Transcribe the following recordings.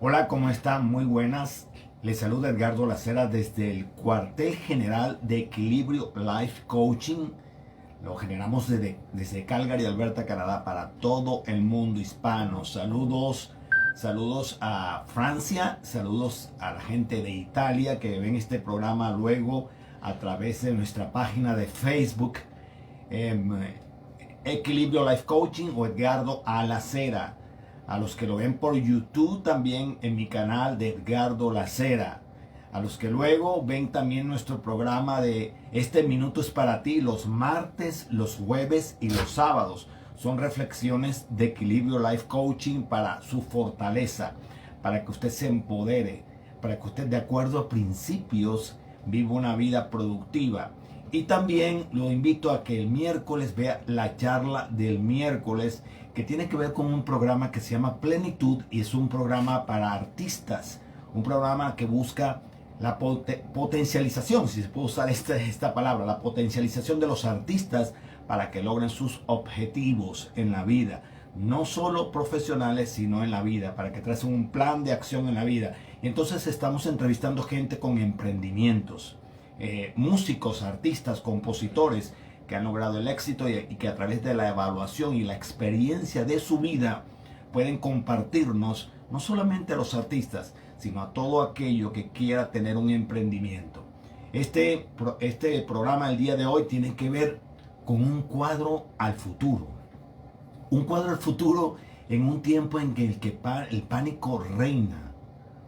Hola, ¿cómo están? Muy buenas. Les saluda Edgardo Lacera desde el cuartel general de Equilibrio Life Coaching. Lo generamos desde Calgary, Alberta, Canadá, para todo el mundo hispano. Saludos a Francia, saludos a la gente de Italia que ven este programa luego a través de nuestra página de Facebook, Equilibrio Life Coaching o Edgardo Lacera. A los que lo ven por YouTube también en mi canal de Edgardo Lacera. A los que luego ven también nuestro programa de Este Minuto es para ti los martes, los jueves y los sábados. Son reflexiones de Equilibrio Life Coaching para su fortaleza, para que usted se empodere, para que usted de acuerdo a principios viva una vida productiva. Y también lo invito a que el miércoles vea la charla del miércoles, que tiene que ver con un programa que se llama Plenitud y es un programa para artistas, un programa que busca la potencialización, si se puede usar esta palabra, la potencialización de los artistas para que logren sus objetivos en la vida, no solo profesionales, sino en la vida, para que tracen un plan de acción en la vida. Y entonces estamos entrevistando gente con emprendimientos, músicos, artistas, compositores que han logrado el éxito y que a través de la evaluación y la experiencia de su vida pueden compartirnos no solamente a los artistas, sino a todo aquello que quiera tener un emprendimiento. Este programa del día de hoy tiene que ver con un cuadro al futuro. Un cuadro al futuro en un tiempo en que el pánico reina.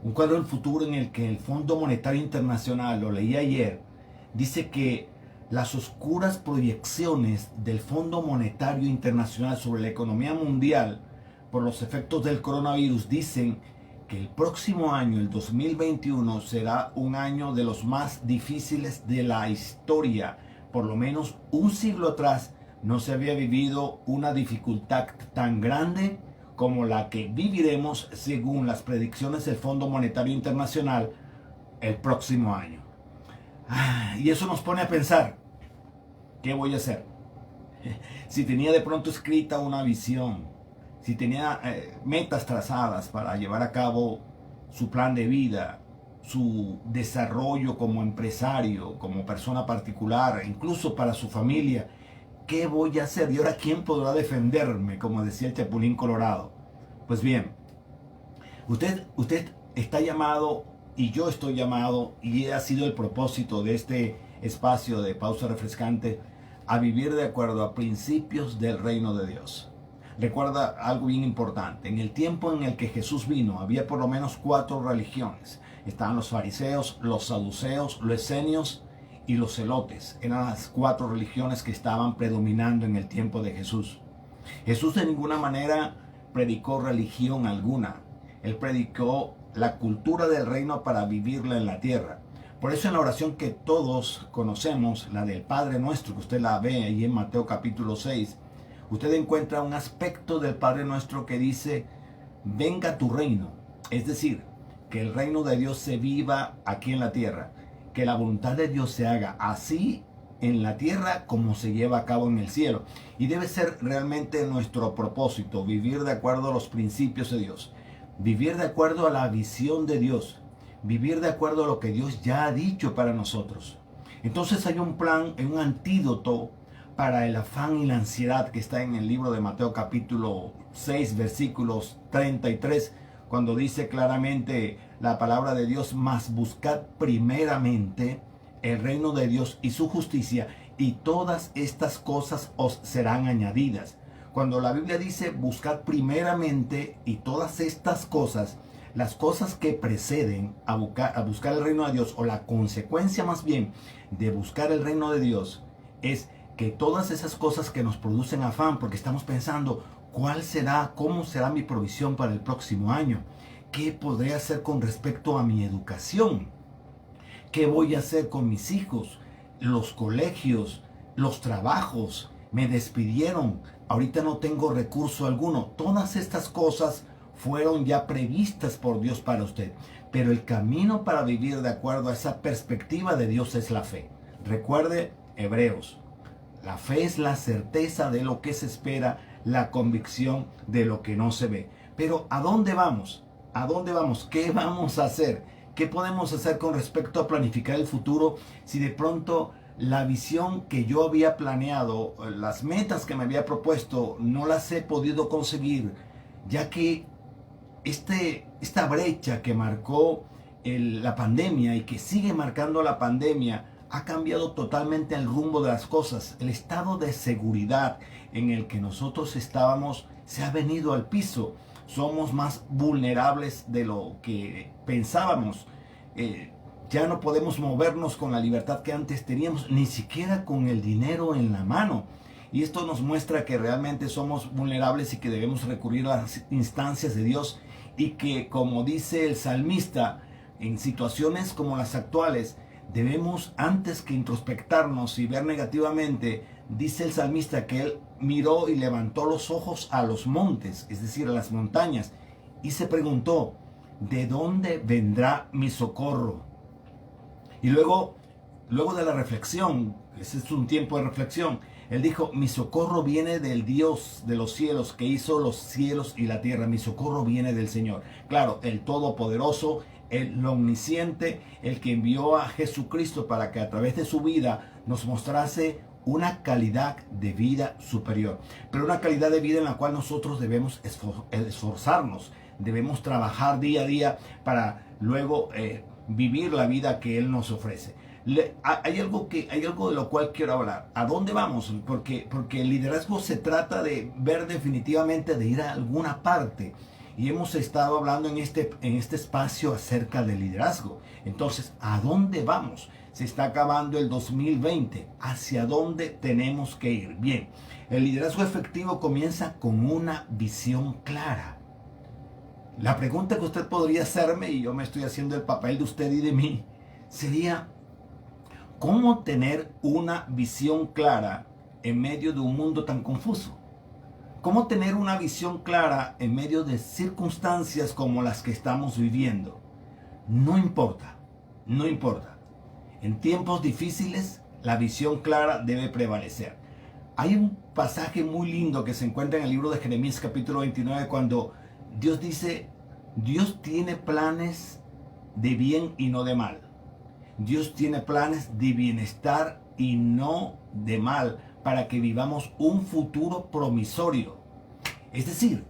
Un cuadro del futuro en el que el Fondo Monetario Internacional, lo leí ayer, dice que las oscuras proyecciones del Fondo Monetario Internacional sobre la economía mundial por los efectos del coronavirus dicen que el próximo año, el 2021, será un año de los más difíciles de la historia. Por lo menos un siglo atrás no se había vivido una dificultad tan grande como la que viviremos según las predicciones del Fondo Monetario Internacional el próximo año. Y eso nos pone a pensar, ¿qué voy a hacer? Si tenía de pronto escrita una visión, si tenía metas trazadas para llevar a cabo su plan de vida, su desarrollo como empresario, como persona particular, incluso para su familia, ¿qué voy a hacer? ¿Y ahora quién podrá defenderme? Como decía el Chapulín Colorado. Pues bien, usted está llamado y yo estoy llamado, y ha sido el propósito de este espacio de pausa refrescante, a vivir de acuerdo a principios del reino de Dios. Recuerda algo bien importante: en el tiempo en el que Jesús vino había por lo menos 4 religiones. Estaban los fariseos, los saduceos, los esenios y los celotes. Eran las 4 religiones que estaban predominando en el tiempo de Jesús. Jesús de ninguna manera predicó religión alguna. Él predicó la cultura del reino para vivirla en la tierra. Por eso en la oración que todos conocemos, la del Padre Nuestro, que usted la ve ahí en Mateo capítulo 6, usted encuentra un aspecto del Padre Nuestro que dice: venga tu reino. Es decir, que el reino de Dios se viva aquí en la tierra, que la voluntad de Dios se haga así en la tierra como se lleva a cabo en el cielo. Y debe ser realmente nuestro propósito, vivir de acuerdo a los principios de Dios, vivir de acuerdo a la visión de Dios, vivir de acuerdo a lo que Dios ya ha dicho para nosotros. Entonces hay un plan, un antídoto para el afán y la ansiedad que está en el libro de Mateo capítulo 6 versículos 33, cuando dice claramente la palabra de Dios: mas buscad primeramente el reino de Dios y su justicia, y todas estas cosas os serán añadidas. Cuando la Biblia dice buscad primeramente y todas estas cosas, las cosas que preceden a buscar el reino de Dios, o la consecuencia más bien de buscar el reino de Dios, es que todas esas cosas que nos producen afán, porque estamos pensando, ¿cuál será, cómo será mi provisión para el próximo año? ¿Qué podré hacer con respecto a mi educación? ¿Qué voy a hacer con mis hijos? Los colegios, los trabajos, me despidieron, ahorita no tengo recurso alguno. Todas estas cosas fueron ya previstas por Dios para usted. Pero el camino para vivir de acuerdo a esa perspectiva de Dios es la fe. Recuerde Hebreos: la fe es la certeza de lo que se espera, la convicción de lo que no se ve. Pero ¿a dónde vamos? ¿A dónde vamos? ¿Qué vamos a hacer? ¿Qué podemos hacer con respecto a planificar el futuro si de pronto la visión que yo había planeado, las metas que me había propuesto, no las he podido conseguir, ya que esta brecha que marcó la pandemia y que sigue marcando la pandemia ha cambiado totalmente el rumbo de las cosas? El estado de seguridad en el que nosotros estábamos se ha venido al piso. Somos más vulnerables de lo que pensábamos. Ya no podemos movernos con la libertad que antes teníamos, ni siquiera con el dinero en la mano. Y esto nos muestra que realmente somos vulnerables y que debemos recurrir a las instancias de Dios, y que, como dice el salmista, en situaciones como las actuales, debemos, antes que introspectarnos y ver negativamente, dice el salmista que él miró y levantó los ojos a los montes, es decir, a las montañas, y se preguntó, ¿de dónde vendrá mi socorro? Y luego de la reflexión, ese es un tiempo de reflexión, él dijo, mi socorro viene del Dios de los cielos, que hizo los cielos y la tierra. Mi socorro viene del Señor. Claro, el Todopoderoso, el Omnisciente, el que envió a Jesucristo para que a través de su vida nos mostrase una calidad de vida superior. Pero una calidad de vida en la cual nosotros debemos esforzarnos, debemos trabajar día a día para luego vivir la vida que Él nos ofrece. Hay algo de lo cual quiero hablar. ¿A dónde vamos? Porque el liderazgo se trata de ver definitivamente, de ir a alguna parte. Y hemos estado hablando en este espacio acerca del liderazgo. Entonces, ¿a dónde vamos? Se está acabando el 2020. ¿Hacia dónde tenemos que ir? Bien, el liderazgo efectivo comienza con una visión clara. La pregunta que usted podría hacerme, y yo me estoy haciendo el papel de usted y de mí, sería, ¿cómo tener una visión clara en medio de un mundo tan confuso? ¿Cómo tener una visión clara en medio de circunstancias como las que estamos viviendo? No importa, no importa. En tiempos difíciles, la visión clara debe prevalecer. Hay un pasaje muy lindo que se encuentra en el libro de Jeremías capítulo 29, cuando Dios dice, Dios tiene planes de bien y no de mal. Dios tiene planes de bienestar y no de mal, para que vivamos un futuro promisorio. Es decir,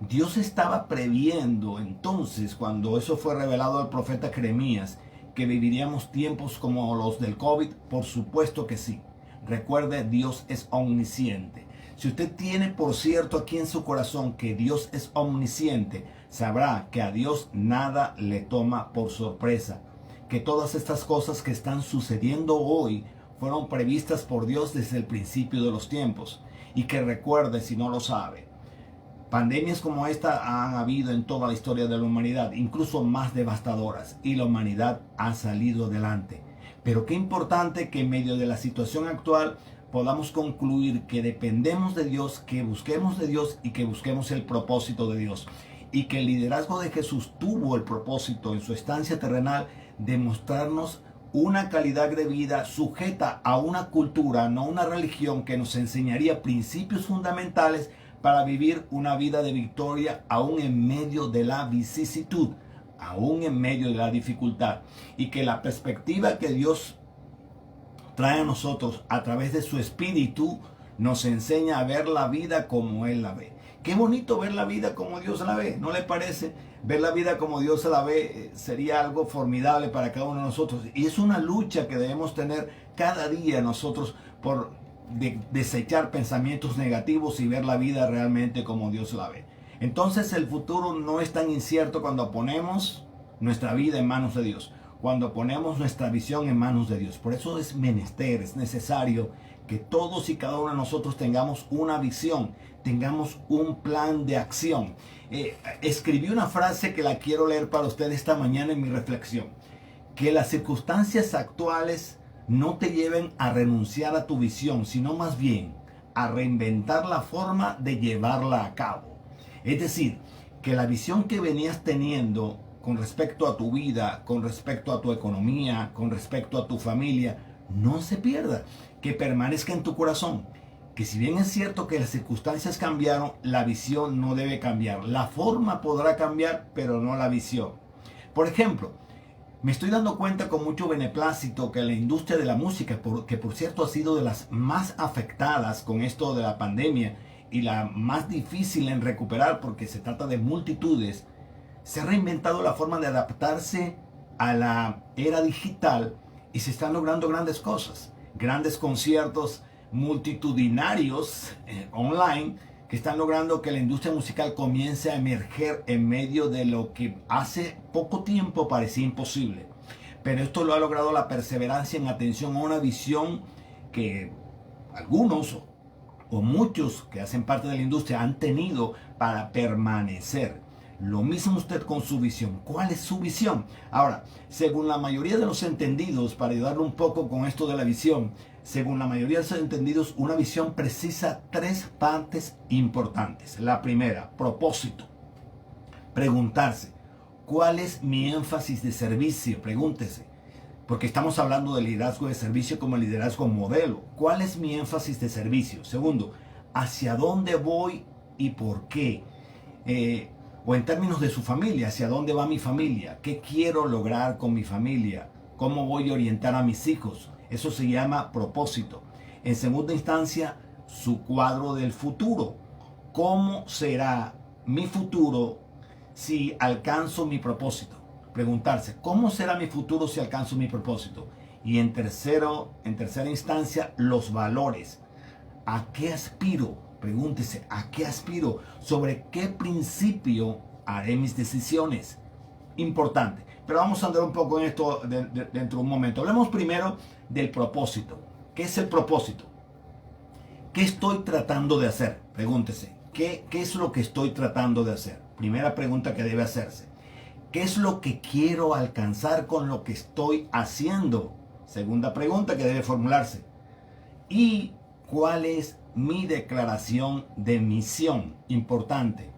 Dios estaba previendo entonces, cuando eso fue revelado al profeta Jeremías, que viviríamos tiempos como los del COVID. Por supuesto que sí. Recuerde, Dios es omnisciente. Si usted tiene por cierto aquí en su corazón que Dios es omnisciente, sabrá que a Dios nada le toma por sorpresa. Que todas estas cosas que están sucediendo hoy fueron previstas por Dios desde el principio de los tiempos. Y que recuerde, si no lo sabe, pandemias como esta han habido en toda la historia de la humanidad, incluso más devastadoras, y la humanidad ha salido adelante. Pero qué importante que en medio de la situación actual podamos concluir que dependemos de Dios, que busquemos de Dios y que busquemos el propósito de Dios. Y que el liderazgo de Jesús tuvo el propósito en su estancia terrenal de mostrarnos una calidad de vida sujeta a una cultura, no una religión, que nos enseñaría principios fundamentales para vivir una vida de victoria aún en medio de la vicisitud, aún en medio de la dificultad. Y que la perspectiva que Dios trae a nosotros a través de su Espíritu nos enseña a ver la vida como Él la ve. Qué bonito ver la vida como Dios la ve, ¿no le parece? Ver la vida como Dios la ve sería algo formidable para cada uno de nosotros. Y es una lucha que debemos tener cada día nosotros por desechar pensamientos negativos y ver la vida realmente como Dios la ve. Entonces el futuro no es tan incierto cuando ponemos nuestra vida en manos de Dios, cuando ponemos nuestra visión en manos de Dios. Por eso es menester, es necesario que todos y cada uno de nosotros tengamos una visión, tengamos un plan de acción. Escribí una frase que la quiero leer para usted esta mañana en mi reflexión. Que las circunstancias actuales no te lleven a renunciar a tu visión, sino más bien a reinventar la forma de llevarla a cabo. Es decir, que la visión que venías teniendo con respecto a tu vida, con respecto a tu economía, con respecto a tu familia, no se pierda, que permanezca en tu corazón. que si bien es cierto que las circunstancias cambiaron, la visión no debe cambiar. La forma podrá cambiar, pero no la visión. Por ejemplo, me estoy dando cuenta con mucho beneplácito que la industria de la música, que por cierto ha sido de las más afectadas con esto de la pandemia y la más difícil en recuperar porque se trata de multitudes, se ha reinventado la forma de adaptarse a la era digital y se están logrando grandes cosas, grandes conciertos multitudinarios online que están logrando que la industria musical comience a emerger en medio de lo que hace poco tiempo parecía imposible. Pero esto lo ha logrado la perseverancia en atención a una visión que algunos o muchos que hacen parte de la industria han tenido para permanecer. Lo mismo usted con su visión. ¿Cuál es su visión? Ahora, según la mayoría de los entendidos, para ayudarle un poco con esto de la visión, según la mayoría de los entendidos, una visión precisa tres partes importantes. La primera, propósito. Preguntarse, ¿cuál es mi énfasis de servicio? Pregúntese, porque estamos hablando de liderazgo de servicio como liderazgo modelo. ¿Cuál es mi énfasis de servicio? Segundo, ¿hacia dónde voy y por qué? O en términos de su familia, ¿hacia dónde va mi familia? ¿Qué quiero lograr con mi familia? ¿Cómo voy a orientar a mis hijos? Eso se llama propósito. En segunda instancia, su cuadro del futuro. ¿Cómo será mi futuro si alcanzo mi propósito? Preguntarse, ¿cómo será mi futuro si alcanzo mi propósito? Y en tercera instancia, los valores. ¿A qué aspiro? Pregúntese, ¿a qué aspiro? ¿Sobre qué principio haré mis decisiones? Importante. Pero vamos a andar un poco en esto dentro de un momento. Hablemos primero del propósito. ¿Qué es el propósito? ¿Qué estoy tratando de hacer? Pregúntese, ¿qué es lo que estoy tratando de hacer? Primera pregunta que debe hacerse. ¿Qué es lo que quiero alcanzar con lo que estoy haciendo? Segunda pregunta que debe formularse. ¿Y cuál es mi declaración de misión? Importante.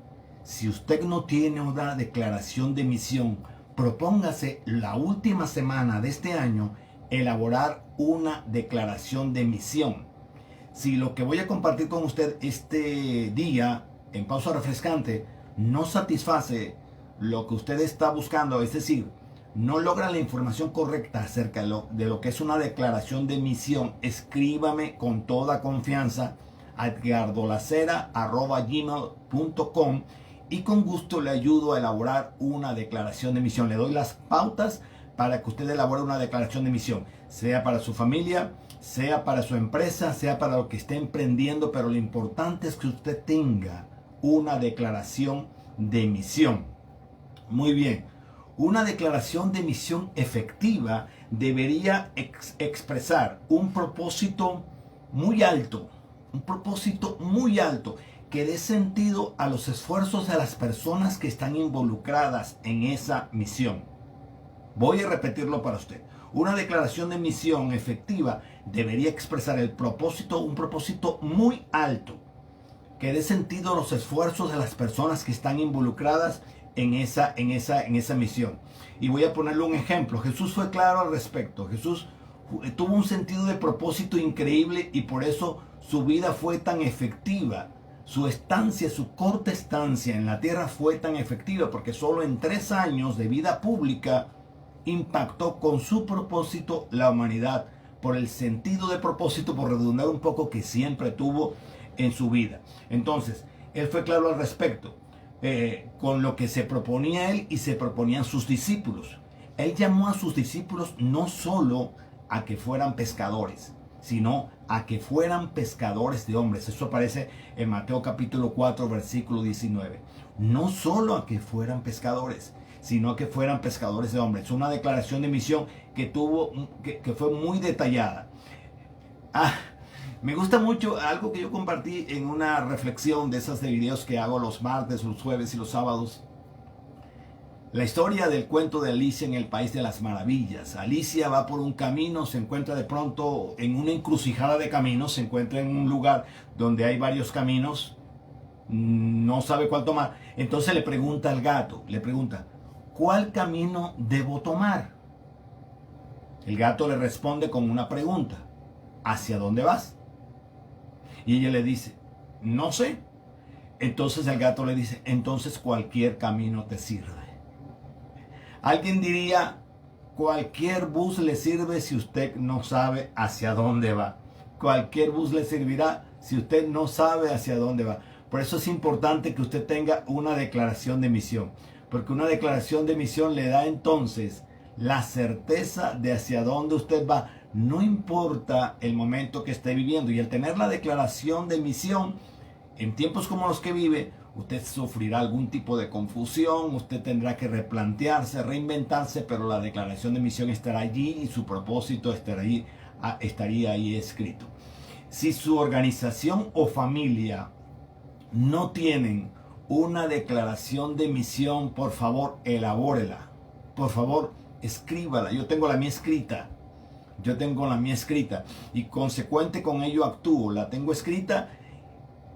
Si usted no tiene una declaración de misión, propóngase la última semana de este año elaborar una declaración de misión. Si lo que voy a compartir con usted este día en pausa refrescante no satisface lo que usted está buscando, es decir, no logra la información correcta acerca de lo que es una declaración de misión, escríbame con toda confianza a edgardolacera@gmail.com y con gusto le ayudo a elaborar una declaración de misión. Le doy las pautas para que usted elabore una declaración de misión, sea para su familia, sea para su empresa, sea para lo que esté emprendiendo, pero lo importante es que usted tenga una declaración de misión. Muy bien. Una declaración de misión efectiva debería expresar un propósito muy alto, que dé sentido a los esfuerzos de las personas que están involucradas en esa misión. Voy a repetirlo para usted. Una declaración de misión efectiva debería expresar un propósito muy alto, que dé sentido a los esfuerzos de las personas que están involucradas en esa misión. Y voy a ponerle un ejemplo. Jesús fue claro al respecto. Jesús tuvo un sentido de propósito increíble y por eso su vida fue tan efectiva. Su corta estancia en la tierra fue tan efectiva porque solo en 3 años de vida pública impactó con su propósito la humanidad, por el sentido de propósito, por redundar un poco, que siempre tuvo en su vida. Entonces, él fue claro al respecto. Con lo que se proponía él y se proponían sus discípulos. Él llamó a sus discípulos no solo a que fueran pescadores, sino a que fueran pescadores de hombres. Eso aparece en Mateo capítulo 4, versículo 19. No solo a que fueran pescadores, sino a que fueran pescadores de hombres. Una declaración de misión que fue muy detallada. Me gusta mucho algo que yo compartí en una reflexión de esas de videos que hago los martes, los jueves y los sábados. La historia del cuento de Alicia en el País de las Maravillas. Alicia va por un camino, se encuentra de pronto en una encrucijada de caminos, se encuentra en un lugar donde hay varios caminos, no sabe cuál tomar. Entonces le pregunta al gato, ¿cuál camino debo tomar? El gato le responde con una pregunta: ¿hacia dónde vas? Y ella le dice, no sé. Entonces el gato le dice, entonces cualquier camino te sirve. Alguien diría, cualquier bus le sirve si usted no sabe hacia dónde va. Cualquier bus le servirá si usted no sabe hacia dónde va. Por eso es importante que usted tenga una declaración de misión. Porque una declaración de misión le da entonces la certeza de hacia dónde usted va. No importa el momento que esté viviendo. Y al tener la declaración de misión, en tiempos como los que vive, usted sufrirá algún tipo de confusión, usted tendrá que replantearse, reinventarse, pero la declaración de misión estará allí y su propósito estaría ahí escrito. Si su organización o familia no tienen una declaración de misión, por favor, elabórela. Por favor, escríbala. Yo tengo la mía escrita. Y consecuente con ello actúo. La tengo escrita.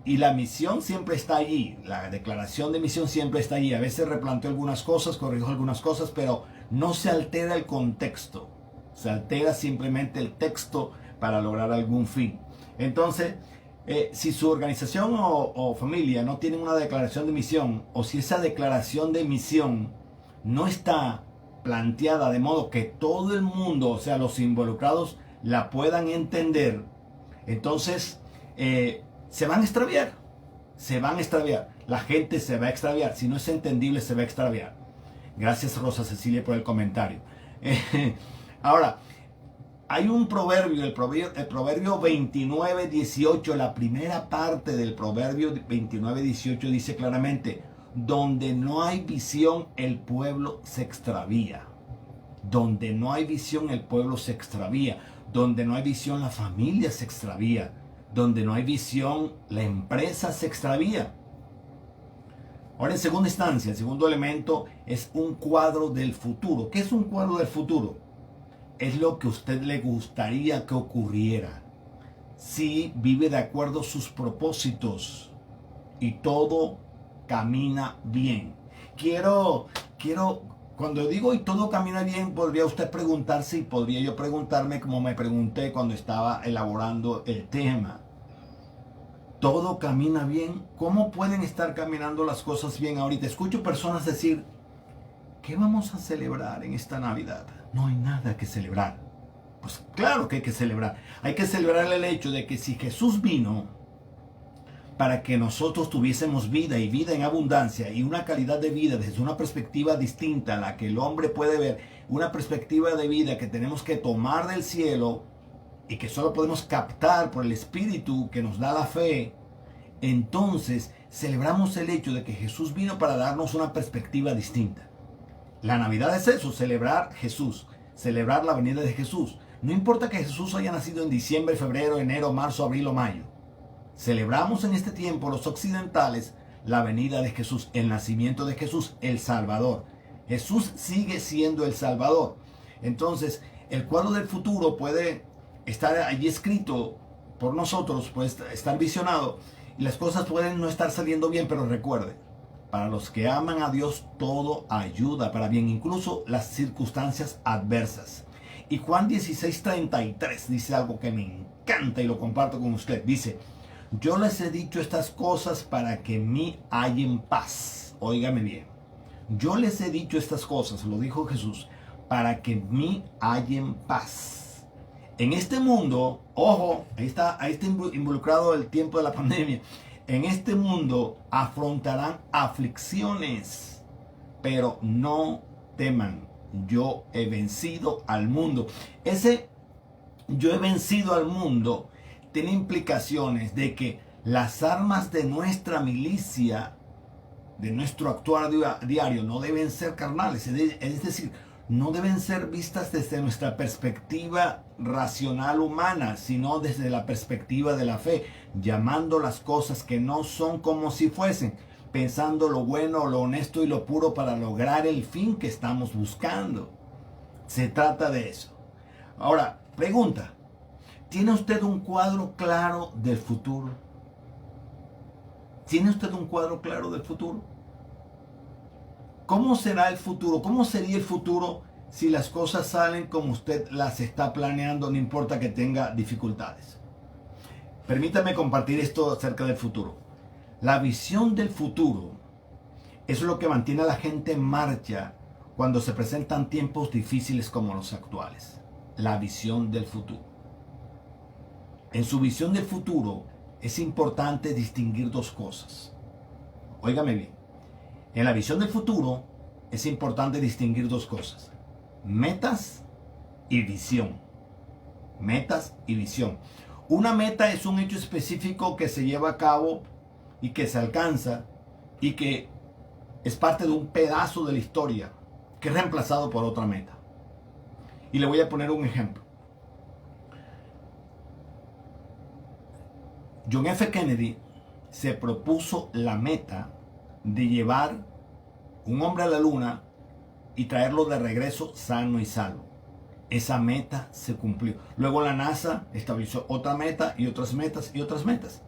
Y la misión siempre está allí, la declaración de misión siempre está allí. A veces replanteo algunas cosas, corrijo algunas cosas, pero no se altera el contexto. Se altera simplemente el texto para lograr algún fin. Entonces, si su organización o familia no tienen una declaración de misión, o si esa declaración de misión no está planteada de modo que todo el mundo, o sea, los involucrados, la puedan entender, entonces se van a extraviar. La gente se va a extraviar. Si no es entendible, se va a extraviar. Gracias, Rosa Cecilia, por el comentario. Ahora, hay un proverbio, el proverbio 29:18, la primera parte del proverbio 29:18 dice claramente, donde no hay visión, el pueblo se extravía. Donde no hay visión, el pueblo se extravía. Donde no hay visión, la familia se extravía. Donde no hay visión, la empresa se extravía. Ahora, en segunda instancia, el segundo elemento es un cuadro del futuro. ¿Qué es un cuadro del futuro? Es lo que a usted le gustaría que ocurriera si vive de acuerdo a sus propósitos y todo camina bien. Cuando digo y todo camina bien, podría usted preguntarse y podría yo preguntarme como me pregunté cuando estaba elaborando el tema. ¿Todo camina bien? ¿Cómo pueden estar caminando las cosas bien ahorita? Escucho personas decir, ¿qué vamos a celebrar en esta Navidad? No hay nada que celebrar. Pues claro que hay que celebrar. Hay que celebrar el hecho de que si Jesús vino para que nosotros tuviésemos vida y vida en abundancia y una calidad de vida desde una perspectiva distinta a la que el hombre puede ver, una perspectiva de vida que tenemos que tomar del cielo y que solo podemos captar por el Espíritu que nos da la fe, entonces celebramos el hecho de que Jesús vino para darnos una perspectiva distinta. La Navidad es eso, celebrar Jesús, celebrar la venida de Jesús. No importa que Jesús haya nacido en diciembre, febrero, enero, marzo, abril o mayo. Celebramos en este tiempo los occidentales la venida de Jesús, el nacimiento de Jesús, el Salvador. Jesús sigue siendo el Salvador. Entonces, el cuadro del futuro puede estar allí escrito por nosotros, puede estar visionado y las cosas pueden no estar saliendo bien, pero recuerde, para los que aman a Dios todo ayuda para bien, incluso las circunstancias adversas. Y Juan 16:33 dice algo que me encanta y lo comparto con usted. Dice, yo les he dicho estas cosas para que en mí hallen paz. Óigame bien. Yo les he dicho estas cosas, lo dijo Jesús, para que en mí hallen paz. En este mundo, ojo, ahí está involucrado el tiempo de la pandemia. En este mundo afrontarán aflicciones, pero no teman. Yo he vencido al mundo. Ese yo he vencido al mundo tiene implicaciones de que las armas de nuestra milicia, de nuestro actuar diario, no deben ser carnales. Es decir, no deben ser vistas desde nuestra perspectiva racional humana, sino desde la perspectiva de la fe, llamando las cosas que no son como si fuesen, pensando lo bueno, lo honesto y lo puro para lograr el fin que estamos buscando. Se trata de eso. Ahora, pregunta, ¿tiene usted un cuadro claro del futuro? ¿Tiene usted un cuadro claro del futuro? ¿Cómo será el futuro? ¿Cómo sería el futuro si las cosas salen como usted las está planeando, no importa que tenga dificultades? Permítame compartir esto acerca del futuro. La visión del futuro es lo que mantiene a la gente en marcha cuando se presentan tiempos difíciles como los actuales. La visión del futuro. En su visión del futuro es importante distinguir dos cosas. Óigame bien. En la visión del futuro es importante distinguir dos cosas. Metas y visión. Metas y visión. Una meta es un hecho específico que se lleva a cabo y que se alcanza y que es parte de un pedazo de la historia que es reemplazado por otra meta. Y le voy a poner un ejemplo. John F. Kennedy se propuso la meta de llevar un hombre a la luna y traerlo de regreso sano y salvo. Esa meta se cumplió. Luego la NASA estableció otra meta y otras metas y otras metas.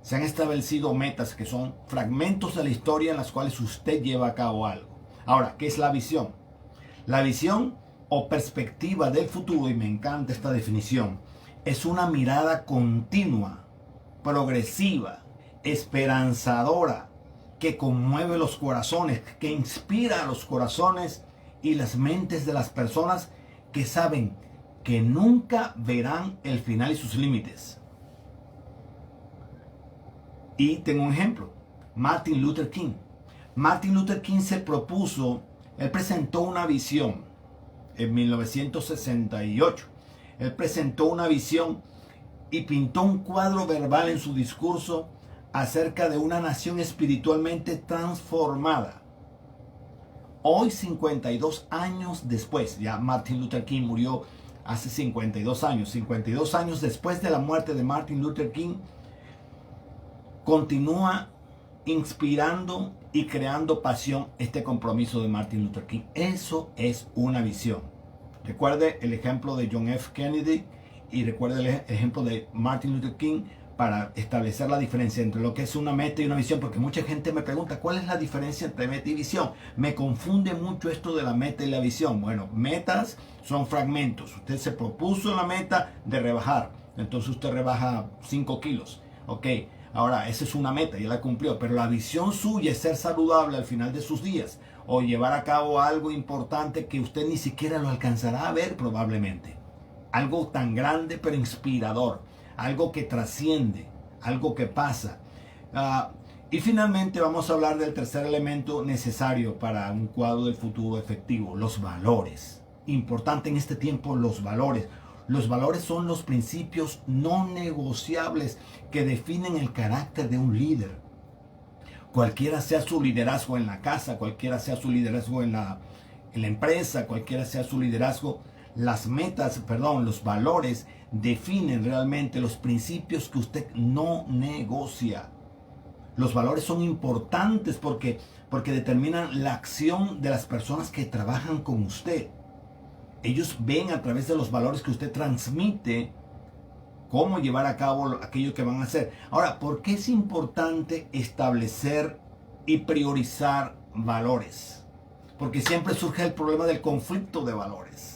Se han establecido metas que son fragmentos de la historia en las cuales usted lleva a cabo algo. Ahora, ¿qué es la visión? La visión o perspectiva del futuro, y me encanta esta definición, es una mirada continua, progresiva, esperanzadora, que conmueve los corazones, que inspira a los corazones y las mentes de las personas que saben que nunca verán el final y sus límites. Y tengo un ejemplo, Martin Luther King. Martin Luther King se propuso, él presentó una visión en 1968. Él presentó una visión y pintó un cuadro verbal en su discurso acerca de una nación espiritualmente transformada. Hoy, 52 años después, ya Martin Luther King murió hace 52 años. 52 años después de la muerte de Martin Luther King, continúa inspirando y creando pasión este compromiso de Martin Luther King. Eso es una visión. Recuerde el ejemplo de John F. Kennedy y recuerde el ejemplo de Martin Luther King para establecer la diferencia entre lo que es una meta y una visión, porque mucha gente me pregunta ¿cuál es la diferencia entre meta y visión? Me confunde mucho esto de la meta y la visión. Bueno, metas son fragmentos. Usted se propuso la meta de rebajar, entonces usted rebaja 5 kilos. Ok, ahora esa es una meta, ya la cumplió, pero la visión suya es ser saludable al final de sus días o llevar a cabo algo importante que usted ni siquiera lo alcanzará a ver probablemente. Algo tan grande pero inspirador, algo que trasciende, algo que pasa. Y finalmente vamos a hablar del tercer elemento necesario para un cuadro del futuro efectivo, los valores. Importante en este tiempo, los valores. Los valores son los principios no negociables que definen el carácter de un líder. Cualquiera sea su liderazgo en la casa, cualquiera sea su liderazgo en la empresa, cualquiera sea su liderazgo, los valores definen realmente los principios que usted no negocia. Los valores son importantes porque determinan la acción de las personas que trabajan con usted. Ellos ven a través de los valores que usted transmite cómo llevar a cabo aquello que van a hacer. Ahora, ¿por qué es importante establecer y priorizar valores? Porque siempre surge el problema del conflicto de valores.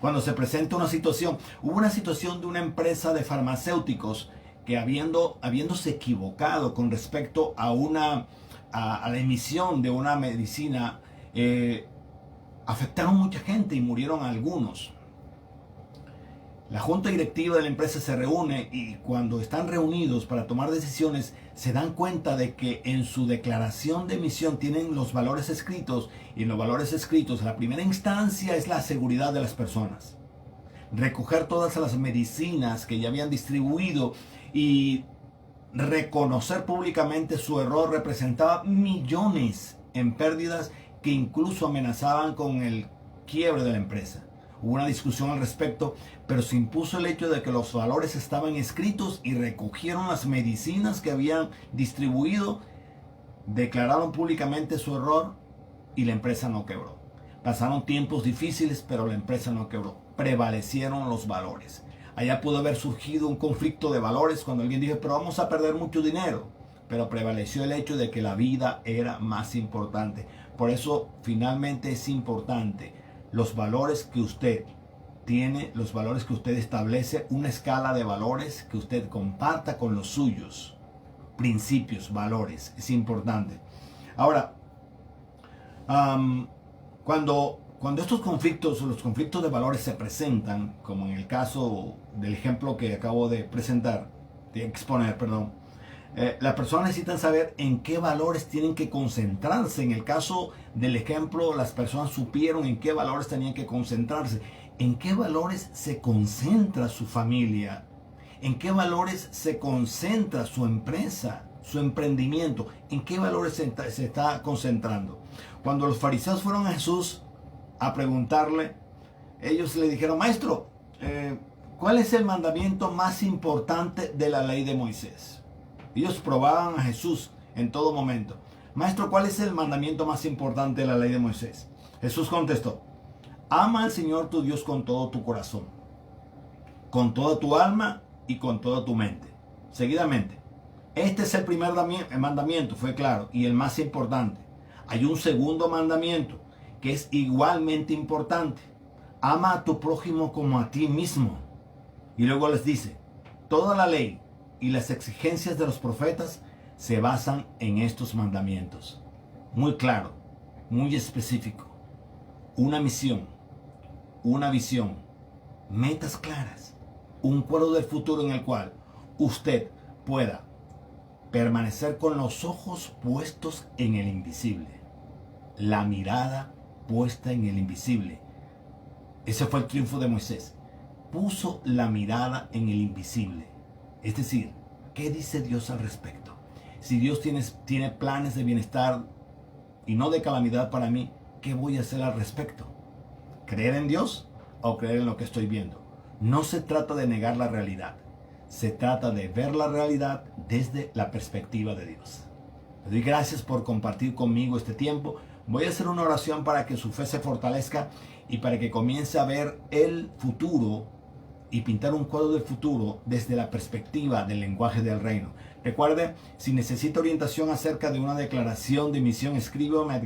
Cuando se presenta una situación, hubo una situación de una empresa de farmacéuticos que habiéndose equivocado con respecto a la emisión de una medicina, afectaron mucha gente y murieron algunos. La junta directiva de la empresa se reúne y cuando están reunidos para tomar decisiones se dan cuenta de que en su declaración de emisión tienen los valores escritos y en los valores escritos la primera instancia es la seguridad de las personas. Recoger todas las medicinas que ya habían distribuido y reconocer públicamente su error representaba millones en pérdidas que incluso amenazaban con el quiebre de la empresa. Hubo una discusión al respecto, pero se impuso el hecho de que los valores estaban escritos y recogieron las medicinas que habían distribuido, declararon públicamente su error y la empresa no quebró. Pasaron tiempos difíciles, pero la empresa no quebró. Prevalecieron los valores. Allá pudo haber surgido un conflicto de valores cuando alguien dijo, pero vamos a perder mucho dinero. Pero prevaleció el hecho de que la vida era más importante. Por eso finalmente es importante los valores que usted tiene, los valores que usted establece, una escala de valores que usted comparta con los suyos. Principios, valores, es importante. Ahora, cuando estos conflictos, los conflictos de valores se presentan, como en el caso del ejemplo que acabo de exponer, las personas necesitan saber en qué valores tienen que concentrarse. En el caso del ejemplo, las personas supieron en qué valores tenían que concentrarse. ¿En qué valores se concentra su familia? ¿En qué valores se concentra su empresa, su emprendimiento? ¿En qué valores se está concentrando? Cuando los fariseos fueron a Jesús a preguntarle, ellos le dijeron, maestro, ¿cuál es el mandamiento más importante de la ley de Moisés? Ellos probaban a Jesús en todo momento. Maestro, ¿cuál es el mandamiento más importante de la ley de Moisés? Jesús contestó, ama al Señor tu Dios con todo tu corazón, con toda tu alma y con toda tu mente. Seguidamente, este es el primer mandamiento, fue claro, y el más importante. Hay un segundo mandamiento que es igualmente importante. Ama a tu prójimo como a ti mismo. Y luego les dice, toda la ley y las exigencias de los profetas se basan en estos mandamientos. Muy claro, muy específico. Una misión, una visión, metas claras, un cuadro del futuro en el cual usted pueda permanecer con los ojos puestos en el invisible. La mirada puesta en el invisible. Ese fue el triunfo de Moisés. Puso la mirada en el invisible. Es decir, ¿qué dice Dios al respecto? Si Dios tiene planes de bienestar y no de calamidad para mí, ¿qué voy a hacer al respecto? ¿Creer en Dios o creer en lo que estoy viendo? No se trata de negar la realidad. Se trata de ver la realidad desde la perspectiva de Dios. Le doy gracias por compartir conmigo este tiempo. Voy a hacer una oración para que su fe se fortalezca y para que comience a ver el futuro y pintar un cuadro del futuro desde la perspectiva del lenguaje del reino. Recuerde, si necesita orientación acerca de una declaración de misión, escríbame a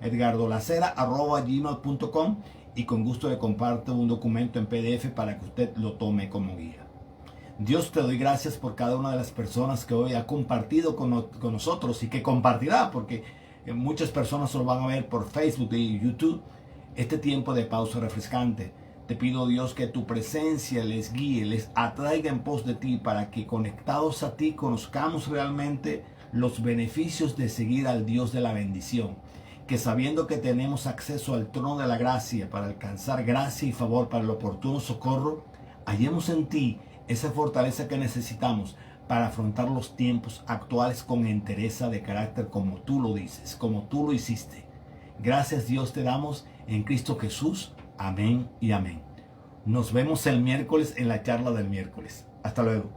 edgardolacera@gmail.com y con gusto le comparto un documento en PDF para que usted lo tome como guía. Dios, te doy gracias por cada una de las personas que hoy ha compartido con nosotros y que compartirá, porque muchas personas lo van a ver por Facebook y YouTube, este tiempo de pausa refrescante. Te pido, Dios, que tu presencia les guíe, les atraiga en pos de ti, para que conectados a ti conozcamos realmente los beneficios de seguir al Dios de la bendición. Que sabiendo que tenemos acceso al trono de la gracia para alcanzar gracia y favor para el oportuno socorro, hallemos en ti esa fortaleza que necesitamos para afrontar los tiempos actuales con entereza de carácter, como tú lo dices, como tú lo hiciste. Gracias, Dios, te damos en Cristo Jesús. Amén y amén. Nos vemos el miércoles en la charla del miércoles. Hasta luego.